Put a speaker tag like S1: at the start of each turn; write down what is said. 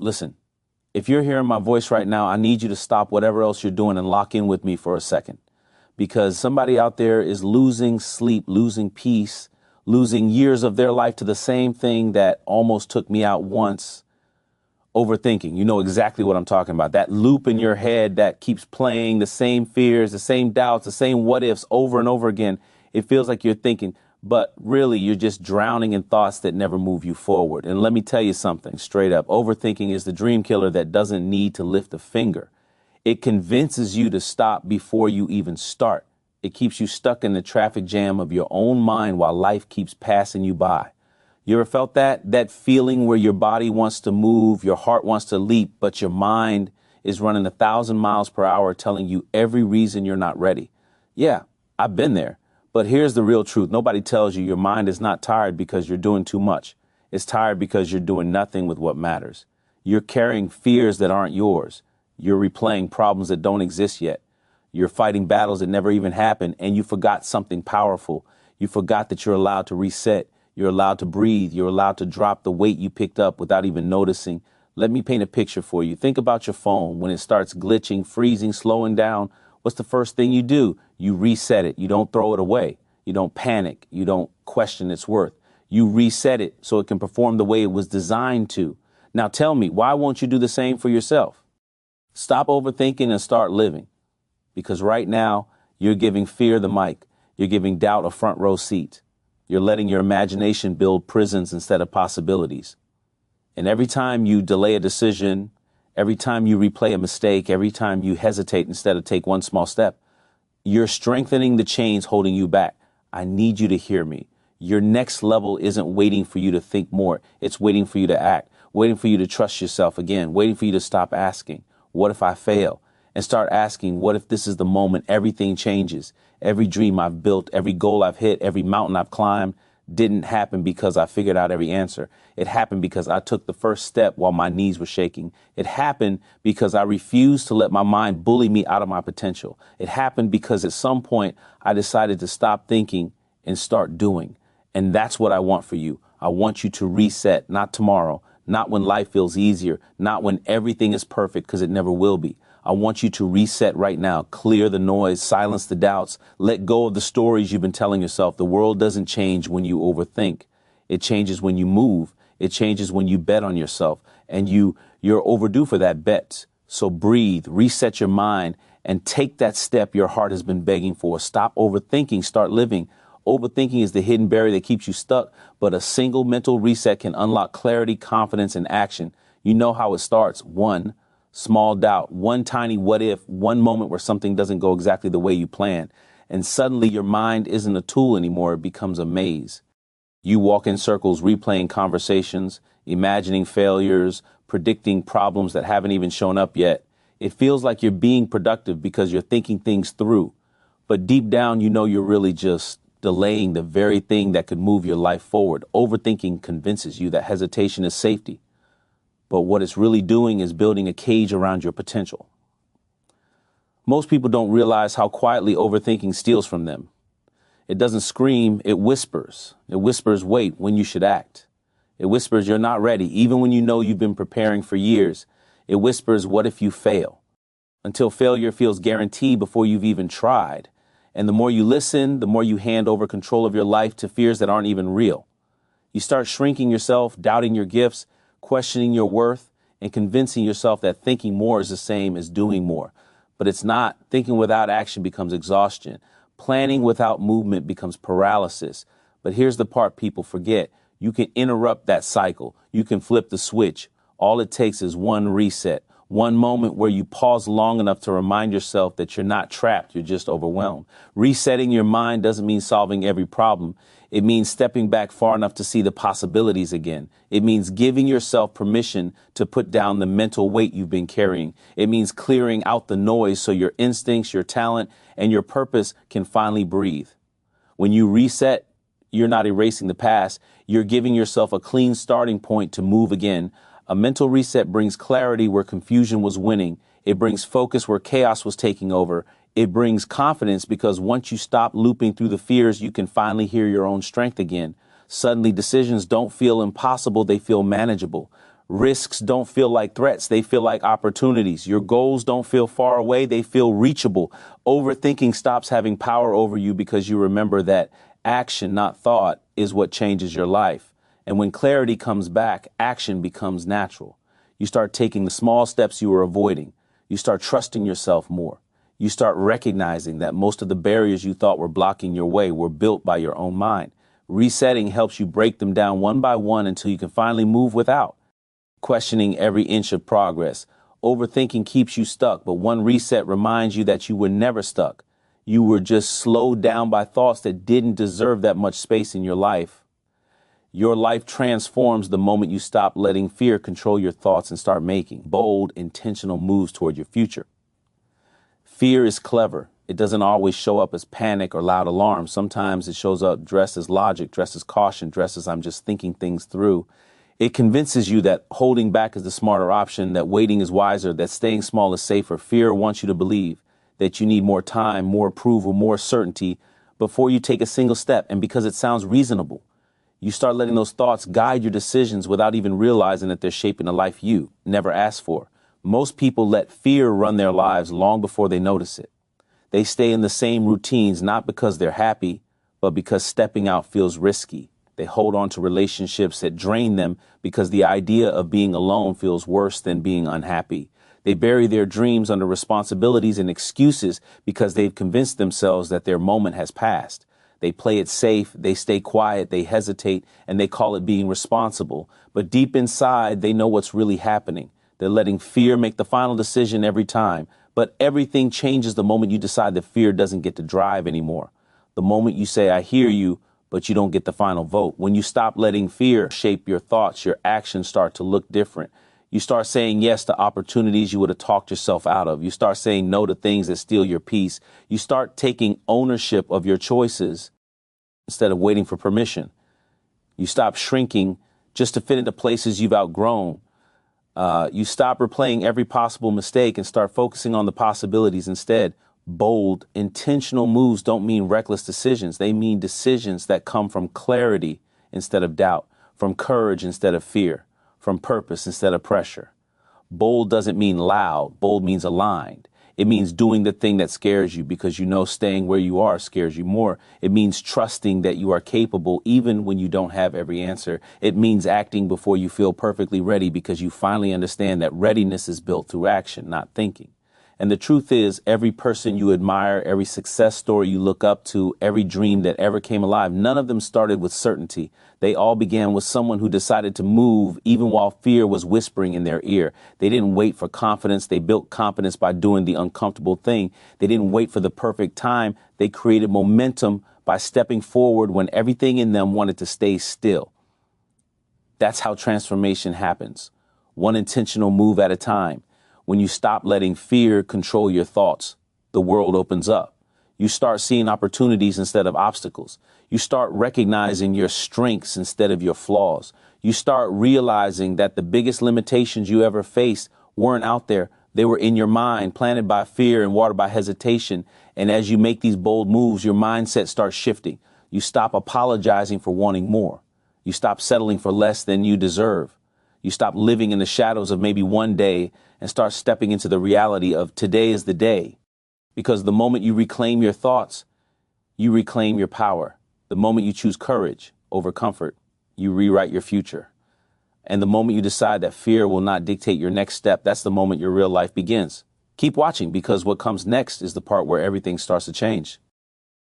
S1: Listen, if you're hearing my voice right now, I need you to stop whatever else you're doing and lock in with me for a second, because somebody out there is losing sleep, losing peace, losing years of their life to the same thing that almost took me out once. Overthinking. You know exactly what I'm talking about. That loop in your head that keeps playing the same fears, the same doubts, the same what ifs over and over again. It feels like you're thinking, but really you're just drowning in thoughts that never move you forward. And let me tell you something straight up. Overthinking is the dream killer that doesn't need to lift a finger. It convinces you to stop before you even start. It keeps you stuck in the traffic jam of your own mind while life keeps passing you by. You ever felt that? That feeling where your body wants to move, your heart wants to leap, but your mind is running 1,000 miles per hour telling you every reason you're not ready. Yeah, I've been there. But here's the real truth. Nobody tells you your mind is not tired because you're doing too much. It's tired because you're doing nothing with what matters. You're carrying fears that aren't yours. You're replaying problems that don't exist yet. You're fighting battles that never even happened, and you forgot something powerful. You forgot that you're allowed to reset. You're allowed to breathe. You're allowed to drop the weight you picked up without even noticing. Let me paint a picture for you. Think about your phone. When it starts glitching, freezing, slowing down, what's the first thing you do? You reset it. You don't throw it away. You don't panic. You don't question its worth. You reset it so it can perform the way it was designed to. Now tell me, why won't you do the same for yourself? Stop overthinking and start living. Because right now, you're giving fear the mic. You're giving doubt a front row seat. You're letting your imagination build prisons instead of possibilities. And every time you delay a decision, every time you replay a mistake, every time you hesitate instead of take one small step, you're strengthening the chains holding you back. I need you to hear me. Your next level isn't waiting for you to think more. It's waiting for you to act, waiting for you to trust yourself again, waiting for you to stop asking, what if I fail? And start asking, what if this is the moment everything changes? Every dream I've built, every goal I've hit, every mountain I've climbed didn't happen because I figured out every answer. It happened because I took the first step while my knees were shaking. It happened because I refused to let my mind bully me out of my potential. It happened because at some point I decided to stop thinking and start doing. And that's what I want for you. I want you to reset, not tomorrow, not when life feels easier, not when everything is perfect, because it never will be. I want you to reset right now, clear the noise, silence the doubts, let go of the stories you've been telling yourself. The world doesn't change when you overthink. It changes when you move. It changes when you bet on yourself, and you're overdue for that bet. So breathe, reset your mind, and take that step your heart has been begging for. Stop overthinking, start living. Overthinking is the hidden barrier that keeps you stuck, but a single mental reset can unlock clarity, confidence, and action. You know how it starts. One small doubt, one tiny what if, one moment where something doesn't go exactly the way you planned. And suddenly your mind isn't a tool anymore. It becomes a maze. You walk in circles, replaying conversations, imagining failures, predicting problems that haven't even shown up yet. It feels like you're being productive because you're thinking things through. But deep down, you know you're really just delaying the very thing that could move your life forward. Overthinking convinces you that hesitation is safety. But what it's really doing is building a cage around your potential. Most people don't realize how quietly overthinking steals from them. It doesn't scream, it whispers. It whispers, wait, when you should act. It whispers, you're not ready, even when you know you've been preparing for years. It whispers, what if you fail? Until failure feels guaranteed before you've even tried. And the more you listen, the more you hand over control of your life to fears that aren't even real. You start shrinking yourself, doubting your gifts, questioning your worth, and convincing yourself that thinking more is the same as doing more. But it's not. Thinking without action becomes exhaustion. Planning without movement becomes paralysis. But here's the part people forget. You can interrupt that cycle. You can flip the switch. All it takes is one reset, one moment where you pause long enough to remind yourself that you're not trapped, you're just overwhelmed. Resetting your mind doesn't mean solving every problem. It means stepping back far enough to see the possibilities again. It means giving yourself permission to put down the mental weight you've been carrying. It means clearing out the noise so your instincts, your talent, and your purpose can finally breathe. When you reset, you're not erasing the past. You're giving yourself a clean starting point to move again. A mental reset brings clarity where confusion was winning. It brings focus where chaos was taking over. It brings confidence because once you stop looping through the fears, you can finally hear your own strength again. Suddenly, decisions don't feel impossible. They feel manageable. Risks don't feel like threats. They feel like opportunities. Your goals don't feel far away. They feel reachable. Overthinking stops having power over you because you remember that action, not thought, is what changes your life. And when clarity comes back, action becomes natural. You start taking the small steps you were avoiding. You start trusting yourself more. You start recognizing that most of the barriers you thought were blocking your way were built by your own mind. Resetting helps you break them down one by one until you can finally move without questioning every inch of progress. Overthinking keeps you stuck, but one reset reminds you that you were never stuck. You were just slowed down by thoughts that didn't deserve that much space in your life. Your life transforms the moment you stop letting fear control your thoughts and start making bold, intentional moves toward your future. Fear is clever. It doesn't always show up as panic or loud alarm. Sometimes it shows up dressed as logic, dressed as caution, dressed as I'm just thinking things through. It convinces you that holding back is the smarter option, that waiting is wiser, that staying small is safer. Fear wants you to believe that you need more time, more approval, more certainty before you take a single step. And because it sounds reasonable, you start letting those thoughts guide your decisions without even realizing that they're shaping a life you never asked for. Most people let fear run their lives long before they notice it. They stay in the same routines, not because they're happy, but because stepping out feels risky. They hold on to relationships that drain them because the idea of being alone feels worse than being unhappy. They bury their dreams under responsibilities and excuses because they've convinced themselves that their moment has passed. They play it safe, they stay quiet, they hesitate, and they call it being responsible. But deep inside, they know what's really happening. They're letting fear make the final decision every time. But everything changes the moment you decide that fear doesn't get to drive anymore. The moment you say, I hear you, but you don't get the final vote. When you stop letting fear shape your thoughts, your actions start to look different. You start saying yes to opportunities you would have talked yourself out of. You start saying no to things that steal your peace. You start taking ownership of your choices instead of waiting for permission. You stop shrinking just to fit into places you've outgrown. You stop replaying every possible mistake and start focusing on the possibilities instead. Bold, intentional moves don't mean reckless decisions. They mean decisions that come from clarity instead of doubt, from courage instead of fear, from purpose instead of pressure. Bold doesn't mean loud. Bold means aligned. It means doing the thing that scares you because you know staying where you are scares you more. It means trusting that you are capable even when you don't have every answer. It means acting before you feel perfectly ready because you finally understand that readiness is built through action, not thinking. And the truth is, every person you admire, every success story you look up to, every dream that ever came alive, none of them started with certainty. They all began with someone who decided to move even while fear was whispering in their ear. They didn't wait for confidence. They built confidence by doing the uncomfortable thing. They didn't wait for the perfect time. They created momentum by stepping forward when everything in them wanted to stay still. That's how transformation happens, one intentional move at a time. When you stop letting fear control your thoughts, the world opens up. You start seeing opportunities instead of obstacles. You start recognizing your strengths instead of your flaws. You start realizing that the biggest limitations you ever faced weren't out there. They were in your mind, planted by fear and watered by hesitation. And as you make these bold moves, your mindset starts shifting. You stop apologizing for wanting more. You stop settling for less than you deserve. You stop living in the shadows of maybe one day and start stepping into the reality of today is the day. Because the moment you reclaim your thoughts, you reclaim your power. The moment you choose courage over comfort, you rewrite your future. And the moment you decide that fear will not dictate your next step, that's the moment your real life begins. Keep watching because what comes next is the part where everything starts to change.